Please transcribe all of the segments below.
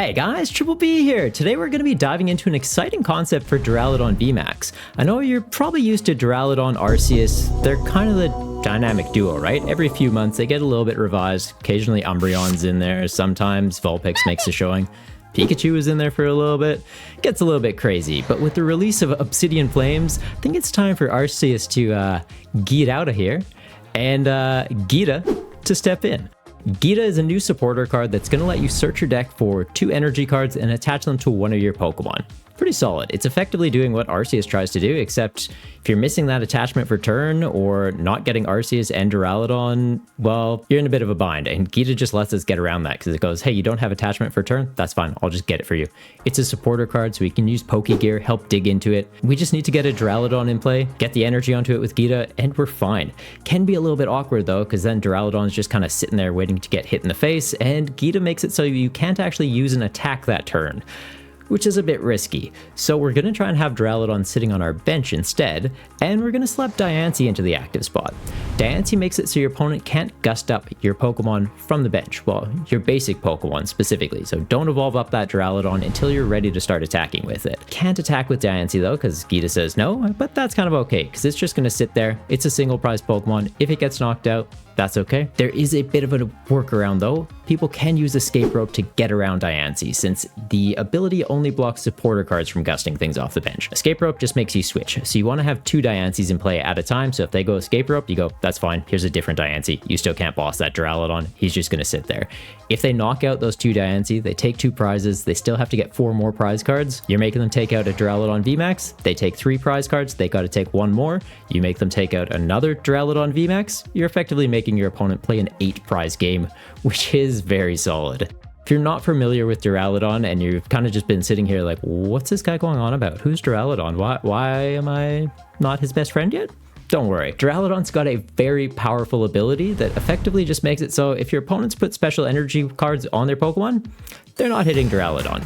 Hey guys, Triple B here. Today we're going to be diving into an exciting concept for Duraludon VMAX. I know you're probably used to Duraludon Arceus. They're kind of the dynamic duo, right? Every few months they get a little bit revised. Occasionally Umbreon's in there. Sometimes Vulpix makes a showing. Pikachu is in there for a little bit. Gets a little bit crazy. But with the release of Obsidian Flames, I think it's time for Arceus to get out of here and Geeta to step in. Geeta is a new supporter card that's going to let you search your deck for 2 energy cards and attach them to one of your Pokemon. Pretty solid. It's effectively doing what Arceus tries to do, except if you're missing that attachment for turn or not getting Arceus and Duraludon, well, you're in a bit of a bind, and Geeta just lets us get around that because it goes, hey, you don't have attachment for turn? That's fine. I'll just get it for you. It's a supporter card, so we can use Pokégear, help dig into it. We just need to get a Duraludon in play, get the energy onto it with Geeta, and we're fine. Can be a little bit awkward, though, because then Duraludon's just kind of sitting there waiting to get hit in the face, and Geeta makes it so you can't actually use an attack that turn, which is a bit risky. So we're going to try and have Duraludon sitting on our bench instead, and we're going to slap Diancie into the active spot. Diancie makes it so your opponent can't gust up your Pokemon from the bench, well, your basic Pokemon specifically, so don't evolve up that Duraludon until you're ready to start attacking with it. Can't attack with Diancie though, because Geeta says no, but that's kind of okay, because it's just going to sit there. It's a single prize Pokemon. If it gets knocked out, that's okay. There is a bit of a workaround though. People can use Escape Rope to get around Diancie, since the ability only blocks supporter cards from gusting things off the bench. Escape Rope just makes you switch, so you want to have 2 Diancies in play at a time, so if they go Escape Rope, you go, that's fine, here's a different Diancie. You still can't boss that Duraludon, he's just going to sit there. If they knock out those 2 Diancie, they take 2 prizes, they still have to get 4 more prize cards. You're making them take out a Duraludon VMAX, they take 3 prize cards, they got to take 1 more. You make them take out another Duraludon VMAX, you're effectively making your opponent play an 8 prize game, which is very solid. If you're not familiar with Duraludon and you've kind of just been sitting here like, what's this guy going on about? Who's Duraludon? Why am I not his best friend yet? Don't worry, Duraludon's got a very powerful ability that effectively just makes it so if your opponents put special energy cards on their Pokemon, they're not hitting Duraludon.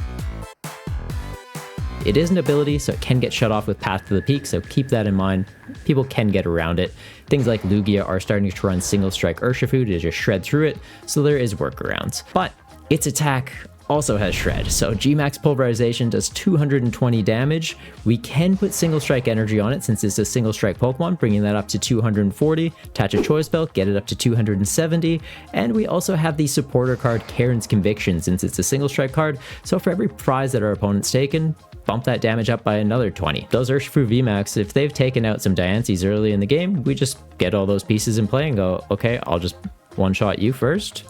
It is an ability, so it can get shut off with Path to the Peak, so keep that in mind. People can get around it. Things like Lugia are starting to run single strike Urshifu to just shred through it, so there is workarounds. But its attack also has shred, so G-Max Pulverization does 220 damage. We can put single strike energy on it since it's a single strike Pokemon, bringing that up to 240. Attach a choice belt, get it up to 270. And we also have the supporter card Karen's Conviction since it's a single strike card, so for every prize that our opponent's taken, bump that damage up by another 20. Those Urshifu VMAX, if they've taken out some Diancies early in the game, we just get all those pieces in play and go, okay, I'll just one-shot you first.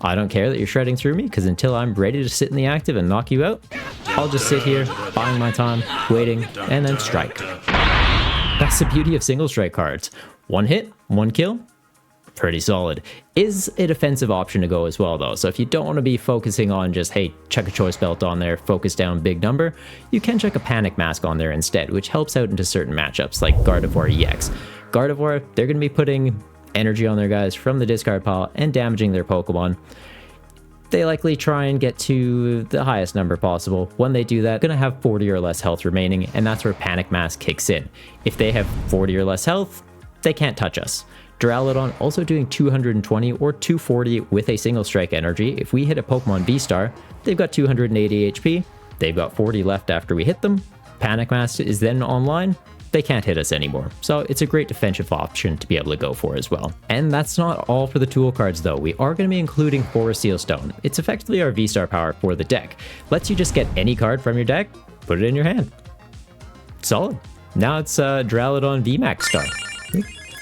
I don't care that you're shredding through me, because until I'm ready to sit in the active and knock you out, I'll just sit here, buying my time, waiting, and then strike. That's the beauty of single strike cards. 1 hit, 1 kill, pretty solid. Is a defensive option to go as well though, so if you don't want to be focusing on just, hey, chuck a choice belt on there, focus down big number, you can chuck a Panic Mask on there instead, which helps out into certain matchups like Gardevoir EX. Gardevoir, they're going to be putting energy on their guys from the discard pile and damaging their Pokemon. They likely try and get to the highest number possible. When they do that, they're going to have 40 or less health remaining, and that's where Panic Mask kicks in. If they have 40 or less health, they can't touch us. Duraludon also doing 220 or 240 with a single strike energy. If we hit a Pokemon V-Star, they've got 280 HP, they've got 40 left after we hit them. Panic Mask is then online, they can't hit us anymore. So it's a great defensive option to be able to go for as well. And that's not all for the tool cards though. We are going to be including Forest Seal Stone. It's effectively our V-Star power for the deck. Lets you just get any card from your deck, put it in your hand. Solid. Now it's Duraludon VMAX Star.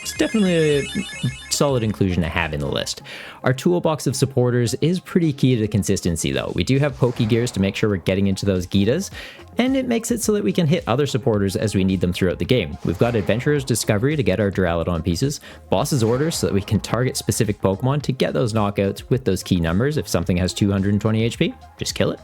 It's definitely a solid inclusion to have in the list. Our toolbox of supporters is pretty key to consistency though. We do have Pokégears to make sure we're getting into those Geetas, and it makes it so that we can hit other supporters as we need them throughout the game. We've got Adventurer's Discovery to get our Duraludon pieces, Boss's Orders so that we can target specific Pokemon to get those knockouts with those key numbers. If something has 220 HP, just kill it.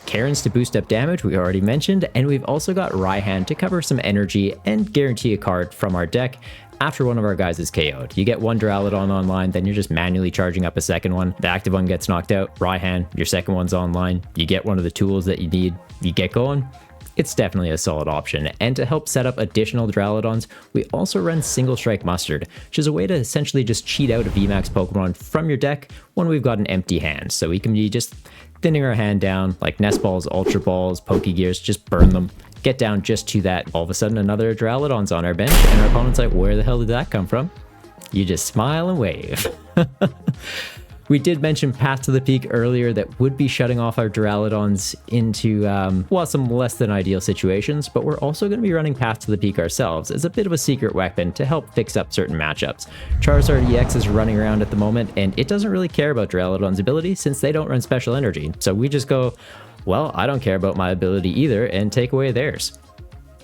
Karen's to boost up damage, we already mentioned, and we've also got Raihan to cover some energy and guarantee a card from our deck after one of our guys is KO'd. You get 1 Duraludon online, then you're just manually charging up a second one. The active one gets knocked out, Raihan, your second one's online. You get one of the tools that you need, you get going. It's definitely a solid option. And to help set up additional Duraludons, we also run Single Strike Mustard, which is a way to essentially just cheat out a VMAX Pokemon from your deck when we've got an empty hand. So we can be just thinning our hand down, like Nest Balls, Ultra Balls, Pokégears, just burn them. Get down just to that. All of a sudden, another Duraludon's on our bench, and our opponent's like, where the hell did that come from? You just smile and wave. We did mention Path to the Peak earlier that would be shutting off our Duraludons into, well, some less than ideal situations, but we're also going to be running Path to the Peak ourselves as a bit of a secret weapon to help fix up certain matchups. Charizard EX is running around at the moment, and it doesn't really care about Duraludon's ability since they don't run special energy. So we just go, well, I don't care about my ability either, and take away theirs.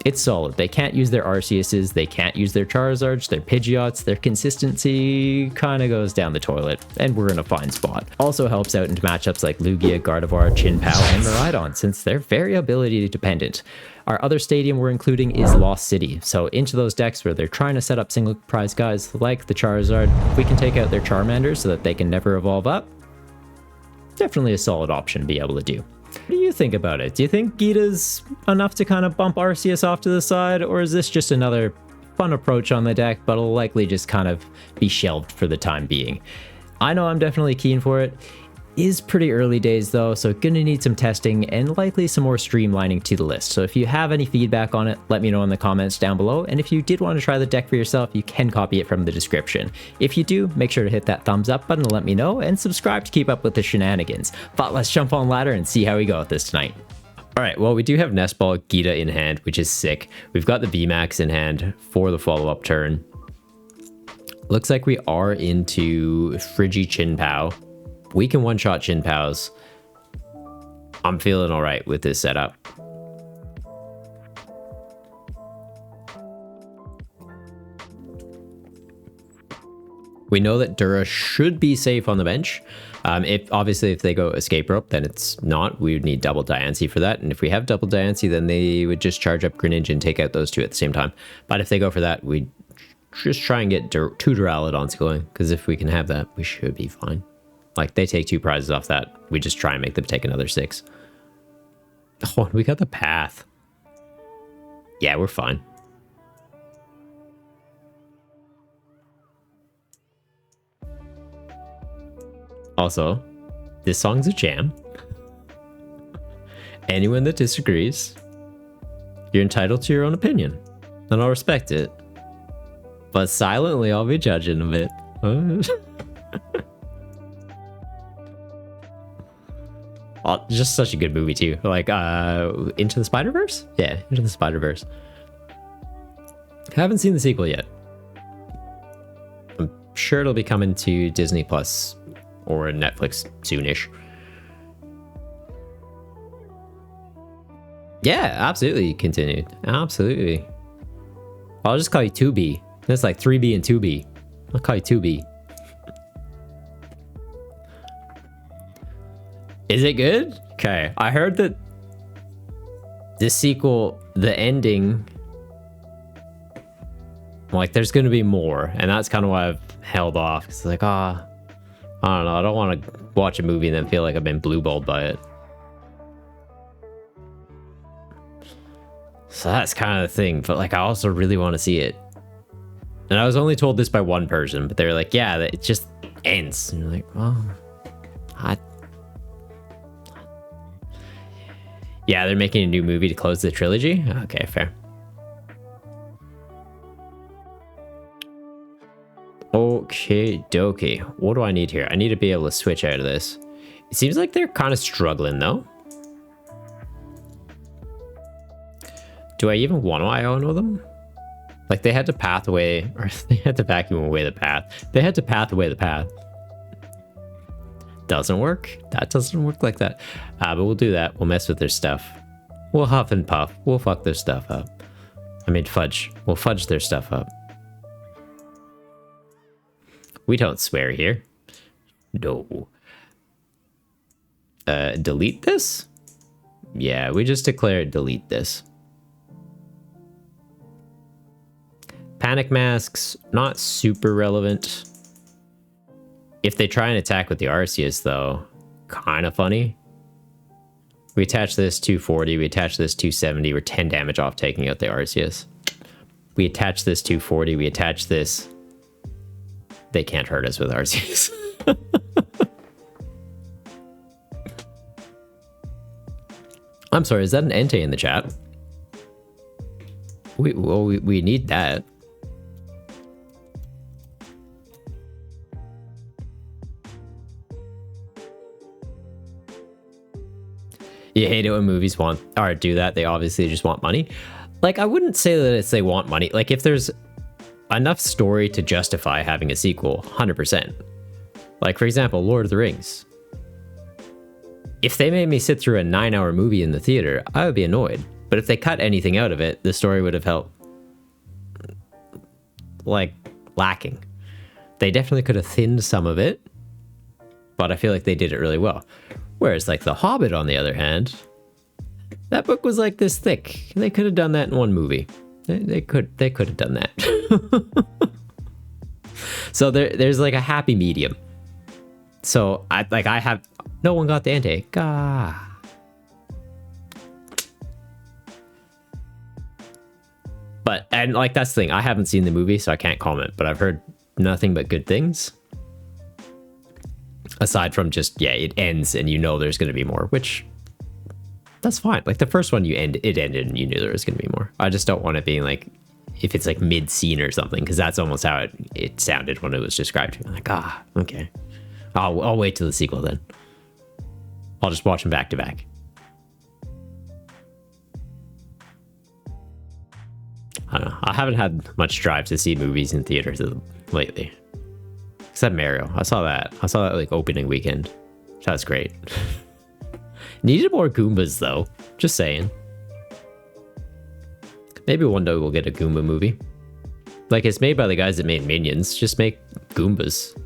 It's solid. They can't use their Arceuses, they can't use their Charizards, their Pidgeots, their consistency kind of goes down the toilet, and we're in a fine spot. Also helps out into matchups like Lugia, Gardevoir, Chien-Pao, and Miraidon, since they're very ability dependent. Our other stadium we're including is Lost City, so into those decks where they're trying to set up single prize guys like the Charizard, we can take out their Charmander so that they can never evolve up. Definitely a solid option to be able to do. What do you think about it? Do you think Geeta's enough to kind of bump Arceus off to the side, or is this just another fun approach on the deck, but will likely just kind of be shelved for the time being? I know I'm definitely keen for it. Is pretty early days though, so gonna need some testing and likely some more streamlining to the list. So if you have any feedback on it, let me know in the comments down below. And if you did want to try the deck for yourself, you can copy it from the description. If you do, make sure to hit that thumbs up button to let me know, and subscribe to keep up with the shenanigans. But let's jump on ladder and see how we go with this tonight. Alright, well, we do have Nest Ball Geeta in hand, which is sick. We've got the VMAX in hand for the follow-up turn. Looks like we are into Friggy Chien-Pao. We can one-shot Chien-Paos. I'm feeling all right with this setup. We know that Dura should be safe on the bench. Obviously, if they go Escape Rope, then it's not. We would need double Diancie for that. And if we have double Diancie, then they would just charge up Greninja and take out those two at the same time. But if they go for that, we just try and get two Duraludons going. Because if we can have that, we should be fine. Like, they take 2 prizes off that. We just try and make them take another 6. Oh, we got the Path. Yeah, we're fine. Also, this song's a jam. Anyone that disagrees, you're entitled to your own opinion, and I'll respect it. But silently, I'll be judging a bit. Oh, just such a good movie too. Like, Into the Spider-Verse? Yeah, Into the Spider-Verse. Haven't seen the sequel yet. I'm sure it'll be coming to Disney Plus or Netflix soonish. Yeah, absolutely. Continued. Absolutely. I'll just call you 2B. That's like 3B and 2B. I'll call you 2B. Is it good? Okay, I heard that this sequel, the ending, like, there's going to be more, and that's kind of why I've held off. It's like, I don't know, I don't want to watch a movie and then feel like I've been blue-balled by it. So that's kind of the thing, but like, I also really want to see it. And I was only told this by one person, but they were like, yeah, it just ends. And you're like, oh, yeah, they're making a new movie to close the trilogy? Okay, fair. Okay, dokie. What do I need here? I need to be able to switch out of this. It seems like they're kind of struggling, though. Do I even want to Iono them? Like, they had to path away, or they had to vacuum away the path. They had to path away the path. Doesn't work. That doesn't work like that. But we'll do that. We'll mess with their stuff. We'll huff and puff. We'll fuck their stuff up. I mean, fudge. We'll fudge their stuff up. We don't swear here. No. Delete this? Yeah, we just declare delete this. Panic masks, not super relevant. If they try and attack with the Arceus, though, kind of funny. We attach this 240, we attach this 270, we're 10 damage off taking out the Arceus. We attach this 240, we attach this. They can't hurt us with Arceus. I'm sorry, is that an Entei in the chat? We need that. You hate it when movies want or do that. They obviously just want money. Like, I wouldn't say that it's they want money. Like, if there's enough story to justify having a sequel, 100%. Like, for example, Lord of the Rings. If they made me sit through a 9-hour movie in the theater, I would be annoyed. But if they cut anything out of it, the story would have felt like lacking. They definitely could have thinned some of it, but I feel like they did it really well. Whereas like The Hobbit, on the other hand, that book was like this thick. They could have done that in one movie. They could have done that. So there's like a happy medium. So I have no one got the Entei. Gah. But and like that's the thing. I haven't seen the movie, so I can't comment. But I've heard nothing but good things. Aside from just, yeah, it ends and you know there's going to be more, which that's fine. Like the first one, it ended and you knew there was going to be more. I just don't want it being like, if it's like mid-scene or something, because that's almost how it sounded when it was described to me. Like, okay. I'll wait till the sequel then. I'll just watch them back to back. I don't know. I haven't had much drive to see movies in theaters lately. Except Mario. I saw that like opening weekend. That was great. Needed more Goombas though. Just saying. Maybe one day we'll get a Goomba movie. Like, it's made by the guys that made Minions. Just make Goombas.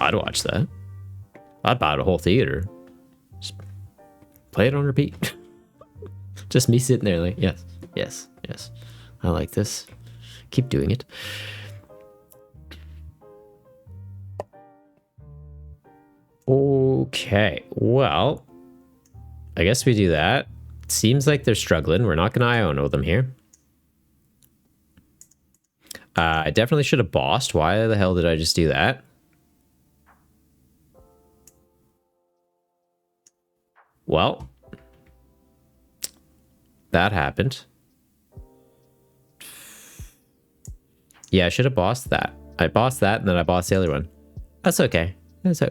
I'd watch that. I'd buy the whole theater. Just play it on repeat. Just me sitting there like, yes, yes, yes. I like this. Keep doing it. Okay, well, I guess we do that. Seems like they're struggling. We're not going to Iono them here. I definitely should have bossed. Why the hell did I just do that? Well, that happened. Yeah, I should have bossed that. I bossed that and then I bossed the other one. That's okay.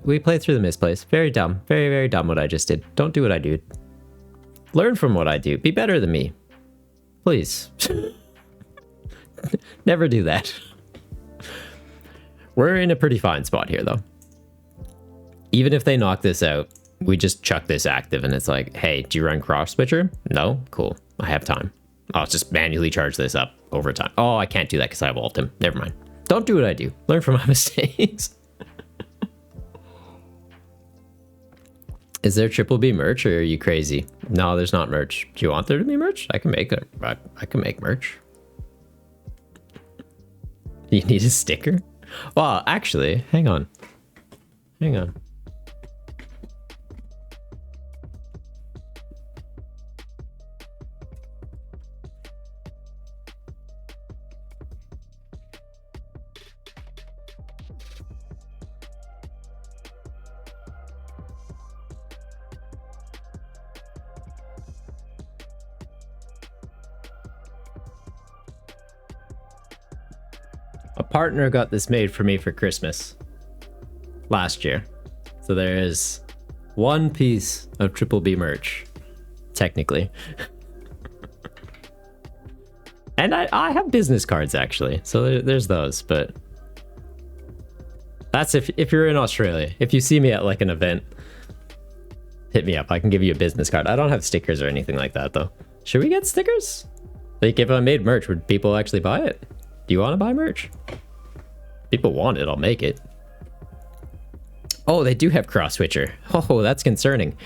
We played through the misplays. Very dumb. Very, very dumb what I just did. Don't do what I do. Learn from what I do. Be better than me. Please. Never do that. We're in a pretty fine spot here, though. Even if they knock this out, we just chuck this active and it's like, hey, do you run Cross Switcher? No? Cool. I have time. I'll just manually charge this up over time. Oh, I can't do that because I have ult him. Never mind. Don't do what I do. Learn from my mistakes. Is there Triple B merch or are you crazy? No, there's not merch. Do you want there to be merch? I can make it. I can make merch. You need a sticker? Well, actually, hang on. Hang on. A partner got this made for me for Christmas last year. So there is one piece of Triple B merch, technically. And I have business cards actually. So there's those, but that's if you're in Australia. If you see me at like an event, hit me up. I can give you a business card. I don't have stickers or anything like that though. Should we get stickers? Like if I made merch, would people actually buy it? Do you want to buy merch? People want it, I'll make it. Oh, they do have Cross Switcher. Oh, that's concerning.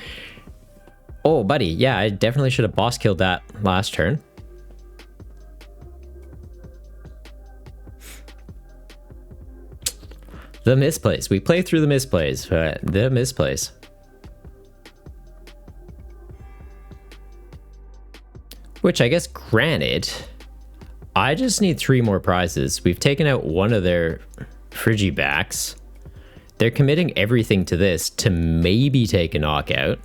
Oh, buddy, yeah, I definitely should have boss killed that last turn. The misplays. We play through the misplays. The misplays. Which I guess granted, I just need 3 more prizes. We've taken out one of their Frigibacks. They're committing everything to this to maybe take a knockout.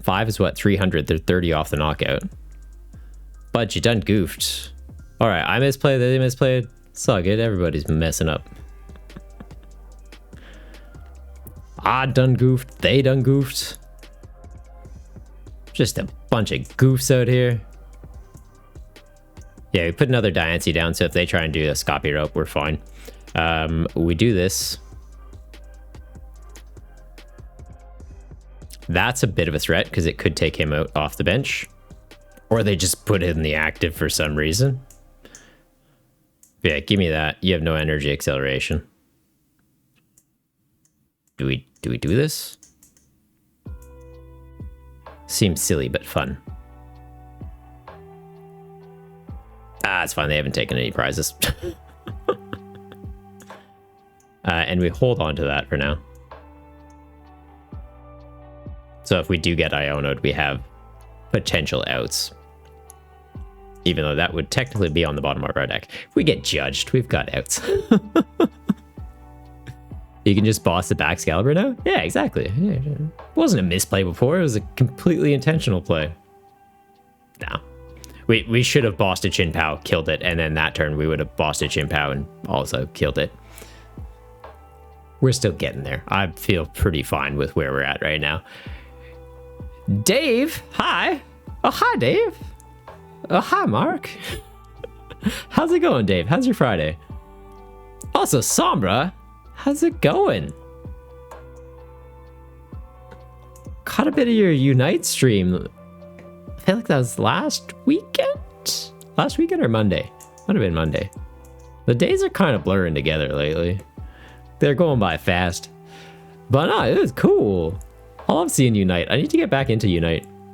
5 is what, 300. They're 30 off the knockout. But you done goofed. Alright, I misplayed, they misplayed. It's all good, everybody's messing up. I done goofed, they done goofed. Just a bunch of goofs out here. Yeah, we put another Diancie down, so if they try and do a Escape Rope, we're fine. We do this. That's a bit of a threat, because it could take him out off the bench. Or they just put it in the active for some reason. Yeah, give me that. You have no energy acceleration. Do we do this? Seems silly, but fun. Ah, it's fine. They haven't taken any prizes. And we hold on to that for now. So if we do get Iono'd, we have potential outs. Even though that would technically be on the bottom of our deck. If we get judged, we've got outs. You can just boss the Baxcalibur now? Yeah, exactly. Yeah, it wasn't a misplay before. It was a completely intentional play. No. We should have bossed a Chien-Pao, killed it, and then that turn we would have bossed a Chien-Pao and also killed it. We're still getting there. I feel pretty fine with where we're at right now. Dave, hi. Oh, hi, Dave. Oh, hi, Mark. How's it going, Dave? How's your Friday? Also, Sombra, how's it going? Caught a bit of your Unite stream. I feel like that was last weekend? Last weekend or Monday? Might have been Monday. The days are kind of blurring together lately. They're going by fast. But no, it was cool. I love seeing Unite. I need to get back into Unite.